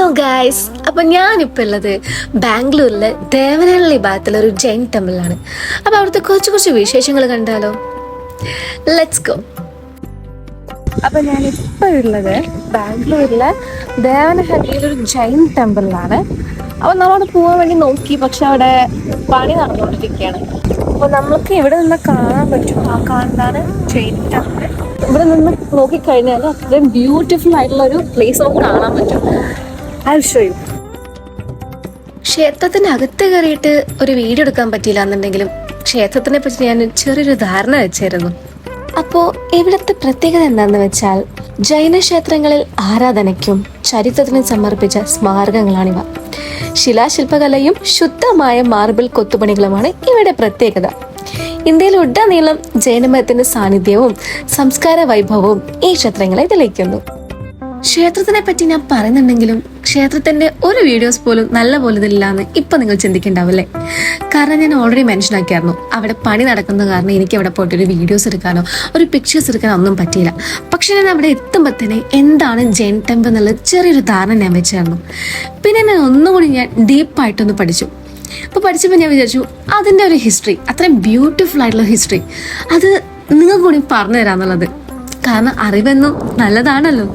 Hello guys, അപ്പൊ ഞാനിപ്പോൾ ഉള്ളത് ബാംഗ്ലൂരിലെ ദേവനഹള്ളി ഭാഗത്തുള്ള ഒരു ജൈൻ ടെമ്പിളാണ്. അപ്പൊ അവിടുത്തെ കുറച്ച് വിശേഷങ്ങൾ കണ്ടാലോ? Let's go. അപ്പൊ ഞാനിപ്പോൾ ഉള്ളത് ബാംഗ്ലൂരിലെ ദേവനഹള്ളിയിലെ ഒരു ജൈൻ ടെമ്പിളിലാണ്. അപ്പൊ നമ്മളവിടെ പോകാൻ വേണ്ടി നോക്കി, പക്ഷെ അവിടെ പണി നടന്നുകൊണ്ടിരിക്കുകയാണ്. അപ്പൊ നമുക്ക് ഇവിടെ നിന്ന് കാണാൻ പറ്റും. ആ കാണുന്നതാണ് ജൈൻ ടെമ്പിൾ. ഇവിടെ നിന്ന് നോക്കിക്കഴിഞ്ഞാൽ അത്രയും ബ്യൂട്ടിഫുൾ ആയിട്ടുള്ള ഒരു പ്ലേസ് നമുക്ക് കാണാൻ പറ്റും. ക്ഷേത്രത്തിനകത്ത് കയറിയിട്ട് ഒരു വീഡിയോ എടുക്കാൻ പറ്റിയില്ല എന്നുണ്ടെങ്കിലും ക്ഷേത്രത്തിനെ പറ്റി ഞാൻ ചെറിയൊരു ധാരണ വെച്ചായിരുന്നു. അപ്പോൾ ഇവിടുത്തെ പ്രത്യേകത എന്താണെന്ന് വെച്ചാൽ, ജൈന ക്ഷേത്രങ്ങളിൽ ആരാധനയ്ക്കും ചരിത്രത്തിനും സമർപ്പിച്ച സ്മാരകങ്ങളാണിവ. ശിലാശില്പകലയും ശുദ്ധമായ മാർബിൾ കൊത്തുപണികളുമാണ് ഇവയുടെ പ്രത്യേകത. ഇന്ത്യയിൽ ഉടനീളം ജൈനമതത്തിന്റെ സാന്നിധ്യവും സംസ്കാര വൈഭവവും ഈ ക്ഷേത്രങ്ങളെ തെളിയിക്കുന്നു. ക്ഷേത്രത്തിനെ പറ്റി ഞാൻ പറയുന്നുണ്ടെങ്കിലും ക്ഷേത്രത്തിന്റെ ഒരു വീഡിയോസ് പോലും നല്ല പോലെ ഇതില്ലാന്ന് ഇപ്പൊ നിങ്ങൾ ചിന്തിക്കണ്ടാവില്ലേ? കാരണം ഞാൻ ഓൾറെഡി മെൻഷൻ ആക്കിയായിരുന്നു, അവിടെ പണി നടക്കുന്ന കാരണം എനിക്ക് അവിടെ പോയിട്ട് ഒരു വീഡിയോസ് എടുക്കാനോ ഒരു പിക്ചേഴ്സ് എടുക്കാനോ ഒന്നും പറ്റിയില്ല. പക്ഷെ ഞാൻ അവിടെ എത്തുമ്പോൾ തന്നെ എന്താണ് ജൈൻ ടെമ്പിൾ എന്നുള്ള ചെറിയൊരു ധാരണ ഞാൻ വെച്ചായിരുന്നു. പിന്നെ ഞാൻ ഒന്നുകൂടി ഞാൻ ഡീപ്പായിട്ടൊന്ന് പഠിച്ചു. അപ്പോൾ പഠിച്ചപ്പോൾ ഞാൻ വിചാരിച്ചു അതിൻ്റെ ഒരു ഹിസ്റ്ററി, അത്രയും ബ്യൂട്ടിഫുൾ ആയിട്ടുള്ള ഹിസ്റ്ററി, അത് നിങ്ങൾക്ക് കൂടി പറഞ്ഞു തരാന്നുള്ളത്. കാരണം അറിവെന്നും നല്ലതാണല്ലോ.